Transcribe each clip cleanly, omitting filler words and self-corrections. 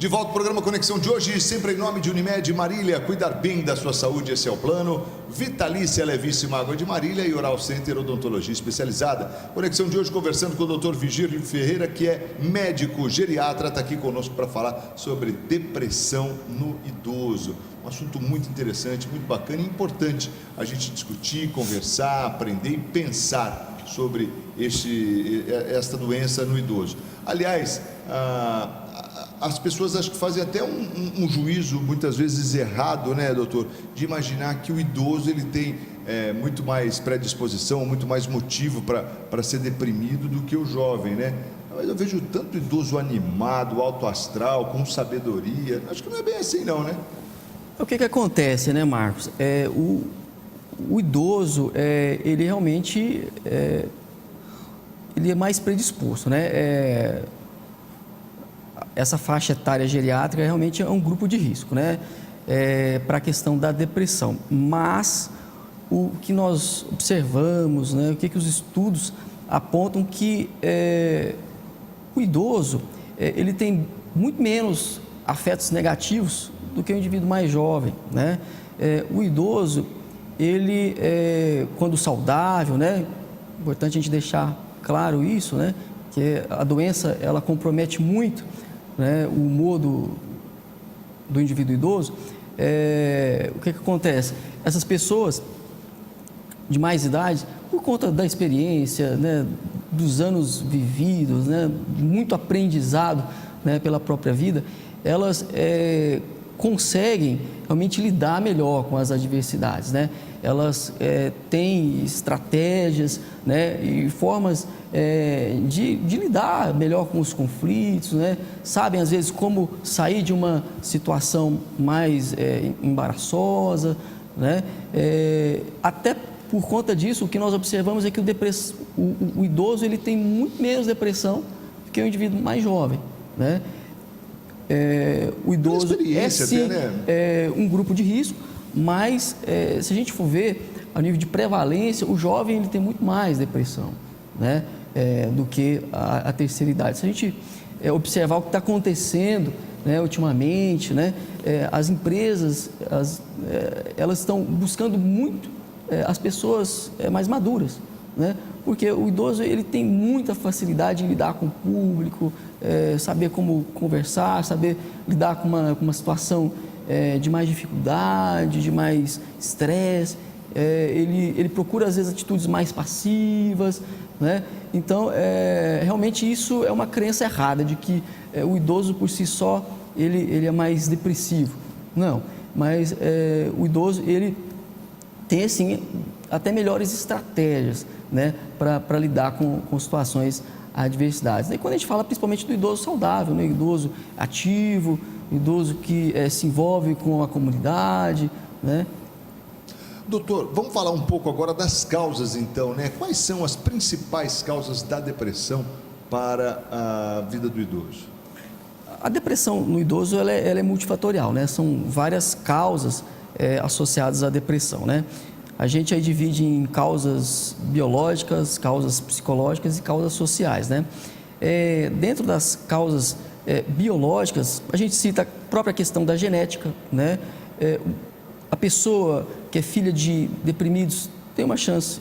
De volta ao programa Conexão de hoje, sempre em nome de Unimed Marília, cuidar bem da sua saúde, esse é o plano. Vitalícia Levíssima Água de Marília e Oral Center Odontologia Especializada. Conexão de hoje conversando com o Dr. Vigílio Ferreira, que é médico geriatra, está aqui conosco para falar sobre depressão no idoso. Um assunto muito interessante, muito bacana e importante a gente discutir, conversar, aprender e pensar sobre esta doença no idoso. Aliás, as pessoas acho que fazem até um juízo muitas vezes errado, né, doutor, de imaginar que o idoso ele tem muito mais predisposição, muito mais motivo para ser deprimido do que o jovem, né? Mas eu vejo tanto idoso animado, alto astral, com sabedoria. Acho que não é bem assim não, né? O que acontece, né, Marcos? O idoso, ele realmente ele é mais predisposto, né? Essa faixa etária geriátrica realmente é um grupo de risco, né? Para a questão da depressão. Mas o que nós observamos, né? O que os estudos apontam que o idoso ele tem muito menos afetos negativos do que o indivíduo mais jovem, né? O idoso, ele, quando saudável, né? Importante a gente deixar claro isso, né? Que a doença, ela compromete muito, né, o humor do indivíduo idoso. O que acontece? Essas pessoas de mais idade, por conta da experiência, né, dos anos vividos, né, muito aprendizado, né, pela própria vida, elas conseguem realmente lidar melhor com as adversidades, né? Elas têm estratégias, né, e formas de lidar melhor com os conflitos, né? Sabem às vezes como sair de uma situação mais embaraçosa, né? Até por conta disso, o que nós observamos é que o idoso ele tem muito menos depressão do que o indivíduo mais jovem, né? O idoso é sim um grupo de risco, mas se a gente for ver a nível de prevalência, o jovem ele tem muito mais depressão, né, do que a terceira idade. Se a gente observar o que está acontecendo, né, ultimamente, né, as empresas elas estão buscando muito as pessoas mais maduras, né? Porque o idoso ele tem muita facilidade em lidar com o público, saber como conversar, saber lidar com uma situação de mais dificuldade, de mais estresse. Ele procura às vezes atitudes mais passivas, né? Então, realmente isso é uma crença errada de que o idoso por si só ele é mais depressivo. Não, mas o idoso ele tem assim até melhores estratégias, né, para lidar com situações adversidades. E quando a gente fala principalmente do idoso saudável, né, idoso ativo, idoso que se envolve com a comunidade, né? Doutor, vamos falar um pouco agora das causas então, né? Quais são as principais causas da depressão para a vida do idoso? A depressão no idoso ela é multifatorial, né? São várias causas associadas à depressão, né? A gente aí divide em causas biológicas, causas psicológicas e causas sociais, né? Dentro das causas biológicas, a gente cita a própria questão da genética, né? A pessoa que é filha de deprimidos tem uma chance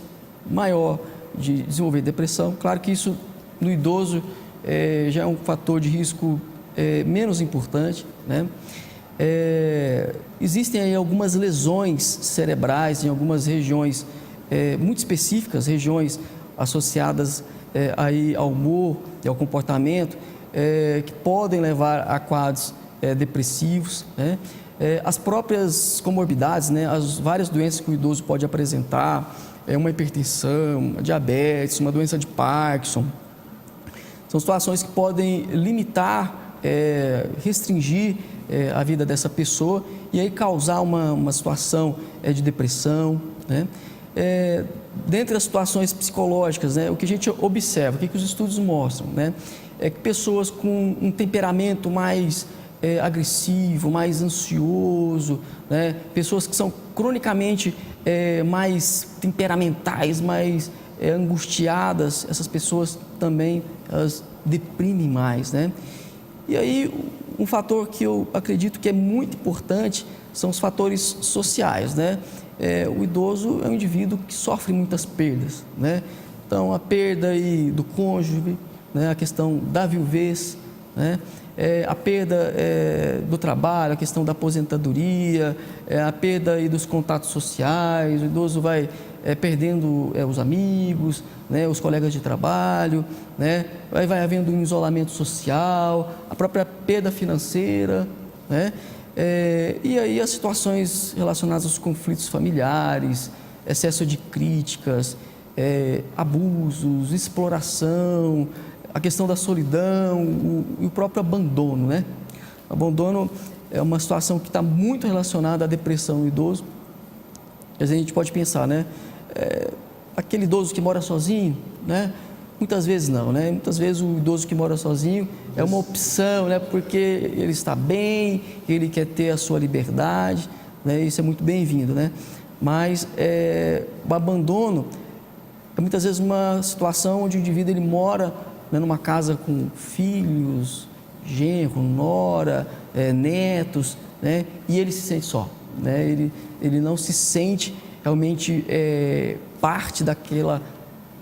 maior de desenvolver depressão. Claro que isso no idoso já é um fator de risco menos importante, né? Existem aí algumas lesões cerebrais em algumas regiões muito específicas, regiões associadas aí ao humor e ao comportamento, que podem levar a quadros depressivos, né? As próprias comorbidades, né? As várias doenças que o idoso pode apresentar, uma hipertensão, uma diabetes, uma doença de Parkinson, são situações que podem limitar, restringir a vida dessa pessoa e aí causar uma situação de depressão, né? Dentre as situações psicológicas, né, o que a gente observa, o que os estudos mostram, né, é que pessoas com um temperamento mais agressivo, mais ansioso, né, pessoas que são cronicamente mais temperamentais, mais essas pessoas também elas deprimem mais, né? E aí um fator que eu acredito que é muito importante são os fatores sociais, né? O idoso é um indivíduo que sofre muitas perdas, né? Então, a perda aí do cônjuge, né? A questão da viuvez, né? A perda do trabalho, a questão da aposentadoria, a perda aí dos contatos sociais, o idoso vai perdendo os amigos, né, os colegas de trabalho, né, vai havendo um isolamento social, a própria perda financeira, né, e aí as situações relacionadas aos conflitos familiares, excesso de críticas, abusos, exploração, a questão da solidão e o próprio abandono, né? O abandono é uma situação que está muito relacionada à depressão no idoso. Às vezes a gente pode pensar, né? Aquele idoso que mora sozinho, né? Muitas vezes não, né? Muitas vezes o idoso que mora sozinho é uma opção, né? Porque ele está bem, ele quer ter a sua liberdade, né? Isso é muito bem-vindo, né? Mas o abandono é muitas vezes uma situação onde o indivíduo ele mora, né, numa casa com filhos, genro, nora, netos, né? E ele se sente só, né? Ele não se sente realmente parte daquela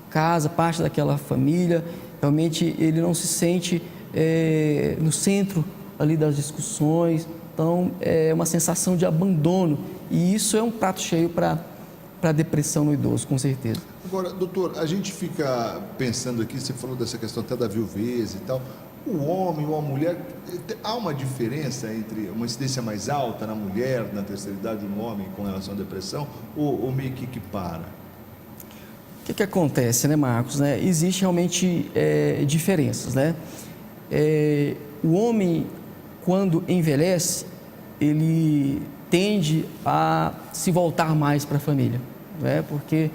casa, parte daquela família, realmente ele não se sente no centro ali das discussões, então é uma sensação de abandono e isso é um prato cheio para a depressão no idoso, com certeza. Agora, doutor, a gente fica pensando aqui, você falou dessa questão até da viuvez e tal, o homem ou a mulher, há uma diferença entre uma incidência mais alta na mulher, na terceira idade, no homem com relação à depressão, ou meio que para? O que acontece, né, Marcos? Né? Existe realmente diferenças, né? O homem, quando envelhece, ele tende a se voltar mais para a família, né? Porque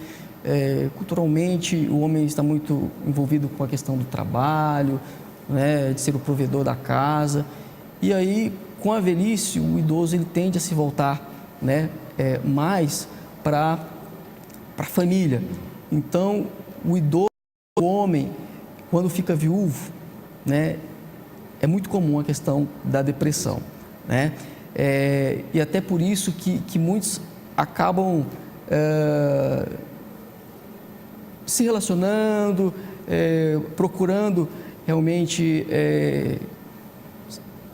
culturalmente o homem está muito envolvido com a questão do trabalho, né, de ser o provedor da casa, e aí com a velhice o idoso ele tende a se voltar, né, mais para a família. Então o idoso, o homem, quando fica viúvo, né, é muito comum a questão da depressão, né? E até por isso que muitos acabam se relacionando, procurando realmente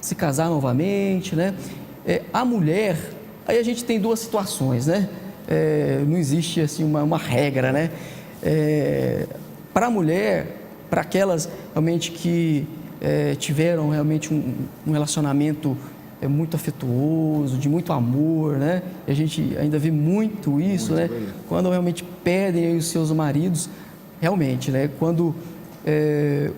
se casar novamente, né? A mulher, aí a gente tem duas situações, né? Não existe assim uma regra, né? Para a mulher, para aquelas realmente que tiveram realmente um relacionamento muito afetuoso, de muito amor, né? E a gente ainda vê muito isso, muito, né? Bem. Quando realmente perdem os seus maridos, realmente, né? Quando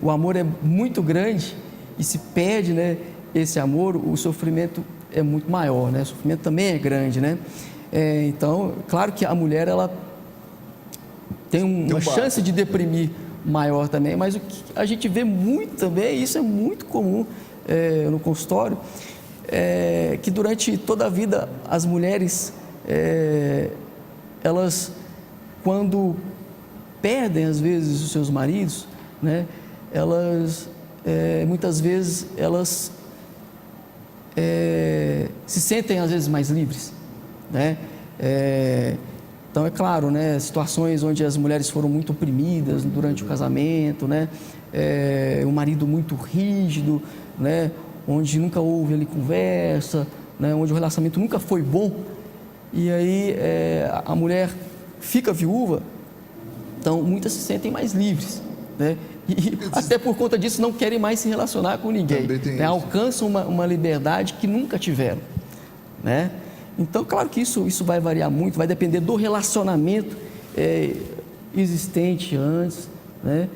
o amor é muito grande e se perde, né, esse amor, o sofrimento é muito maior, né? O sofrimento também é grande, né? Então, claro que a mulher ela tem uma chance de deprimir maior também, mas o que a gente vê muito também, isso é muito comum no consultório, que durante toda a vida as mulheres, elas, quando perdem às vezes os seus maridos, né, elas muitas vezes elas se sentem às vezes mais livres, né? Então é claro, né, situações onde as mulheres foram muito oprimidas durante o casamento, né, o marido muito rígido, né, onde nunca houve ali conversa, né, onde o relacionamento nunca foi bom, e aí a mulher fica viúva, então muitas se sentem mais livres, né, e até por conta disso não querem mais se relacionar com ninguém, né, alcançam uma liberdade que nunca tiveram, né. Então, claro que isso vai variar muito, vai depender do relacionamento existente antes, né?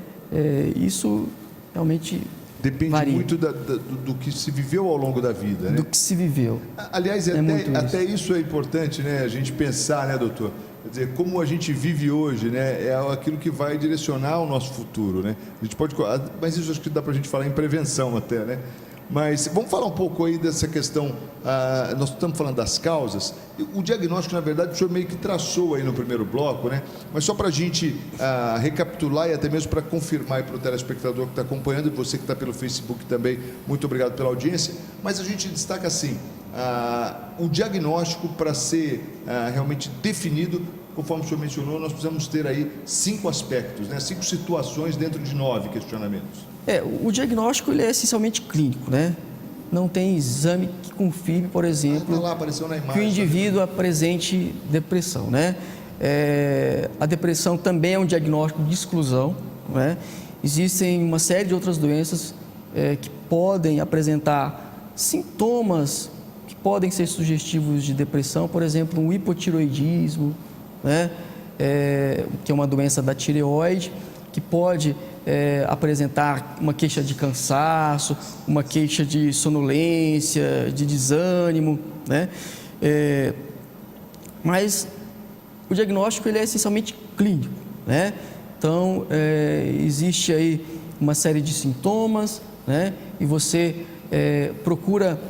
Isso realmente depende varia. Muito do que se viveu ao longo da vida, né? Do que se viveu. Aliás, até isso é importante, né? A gente pensar, né, doutor? Quer dizer, como a gente vive hoje, né? É aquilo que vai direcionar o nosso futuro, né? A gente pode, mas isso acho que dá para a gente falar em prevenção até, né? Mas vamos falar um pouco aí dessa questão, nós estamos falando das causas, o diagnóstico, na verdade, o senhor meio que traçou aí no primeiro bloco, né? Mas só para a gente recapitular e até mesmo para confirmar para o telespectador que está acompanhando e você que está pelo Facebook também, muito obrigado pela audiência, mas a gente destaca assim, o diagnóstico para ser realmente definido, conforme o senhor mencionou, nós precisamos ter aí 5 aspectos, né? 5 situações dentro de 9 questionamentos. O diagnóstico ele é essencialmente clínico, né? Não tem exame que confirme, por exemplo, lá, apareceu na imagem, que o indivíduo apresente depressão, né? A depressão também é um diagnóstico de exclusão, né? Existem uma série de outras doenças que podem apresentar sintomas que podem ser sugestivos de depressão, por exemplo, um hipotiroidismo, né? Que é uma doença da tireoide, que pode apresentar uma queixa de cansaço, uma queixa de sonolência, de desânimo, né? Mas o diagnóstico ele é essencialmente clínico, né? Então, existe aí uma série de sintomas, né? E você procura,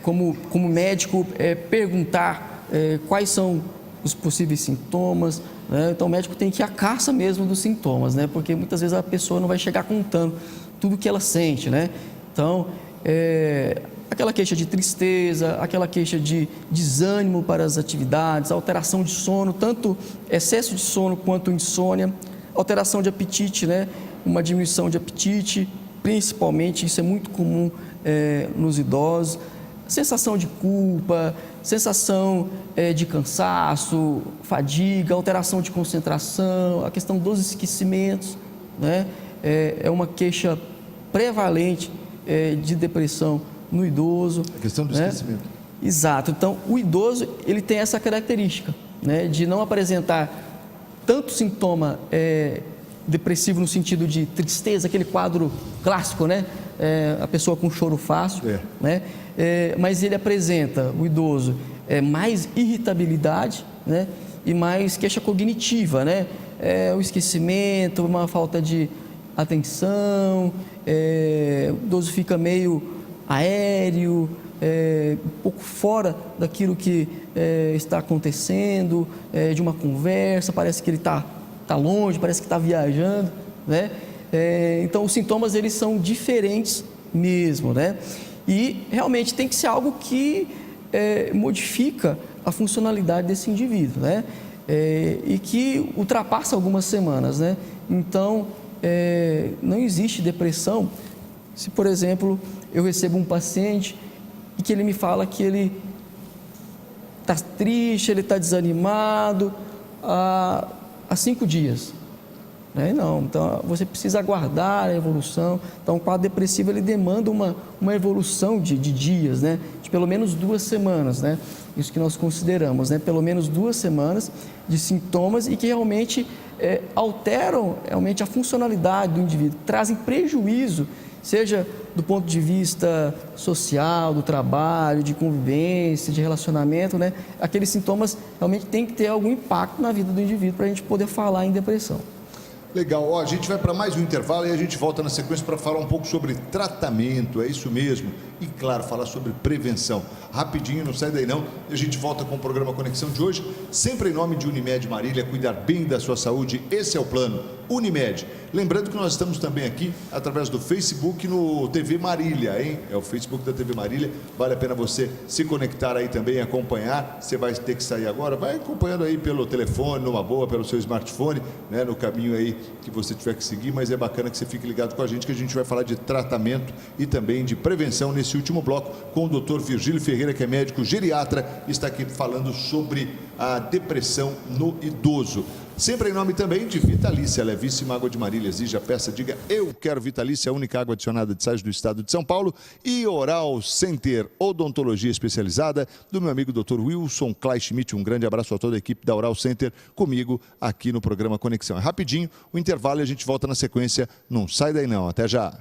como médico, perguntar quais são os possíveis sintomas, né? Então o médico tem que ir à caça mesmo dos sintomas, né? Porque muitas vezes a pessoa não vai chegar contando tudo que ela sente, né? Então, aquela queixa de tristeza, aquela queixa de desânimo para as atividades, alteração de sono, tanto excesso de sono quanto insônia, alteração de apetite, né? Uma diminuição de apetite, principalmente, isso é muito comum nos idosos, sensação de culpa, sensação de cansaço, fadiga, alteração de concentração, a questão dos esquecimentos, né? É uma queixa prevalente de depressão no idoso. A questão do esquecimento. Exato. Então, o idoso ele tem essa característica, né, de não apresentar tanto sintoma depressivo no sentido de tristeza, aquele quadro clássico, né? A pessoa com choro fácil, né? Mas ele apresenta, o idoso, mais irritabilidade, né? E mais queixa cognitiva, né? O esquecimento, uma falta de atenção, o idoso fica meio aéreo, um pouco fora daquilo que está acontecendo, de uma conversa, parece que ele está longe, parece que está viajando, né? Então os sintomas eles são diferentes mesmo, né? E realmente tem que ser algo que modifica a funcionalidade desse indivíduo, né? E que ultrapassa algumas semanas, né? Então não existe depressão se, por exemplo, eu recebo um paciente e que ele me fala que ele está triste, ele está desanimado há 5 dias. Não, então você precisa aguardar a evolução. Então o quadro depressivo ele demanda uma evolução de dias, né? De pelo menos 2 semanas, né? Isso que nós consideramos, né? Pelo menos 2 semanas de sintomas e que realmente alteram realmente a funcionalidade do indivíduo, trazem prejuízo, seja do ponto de vista social, do trabalho, de convivência, de relacionamento, né? Aqueles sintomas realmente têm que ter algum impacto na vida do indivíduo para a gente poder falar em depressão. Legal, a gente vai para mais um intervalo e a gente volta na sequência para falar um pouco sobre tratamento, é isso mesmo, e claro, falar sobre prevenção. Rapidinho, não sai daí não, e a gente volta com o programa Conexão de hoje, sempre em nome de Unimed Marília, cuidar bem da sua saúde, esse é o plano Unimed. Lembrando que nós estamos também aqui através do Facebook no TV Marília, hein? É o Facebook da TV Marília, vale a pena você se conectar aí também, acompanhar, você vai ter que sair agora, vai acompanhando aí pelo telefone, numa boa, pelo seu smartphone, né? No caminho aí que você tiver que seguir, mas é bacana que você fique ligado com a gente, que a gente vai falar de tratamento e também de prevenção nesse último bloco com o Dr. Virgílio Ferreira, que é médico geriatra, está aqui falando sobre a depressão no idoso. Sempre em nome também de Vitalícia, levíssima água de Marília, exija, peça, diga eu quero Vitalícia, a única água adicionada de sais do estado de São Paulo, e Oral Center, odontologia especializada, do meu amigo Dr. Wilson Kleinschmidt. Um grande abraço a toda a equipe da Oral Center, comigo aqui no programa Conexão. É rapidinho, o intervalo e a gente volta na sequência, não sai daí não, até já.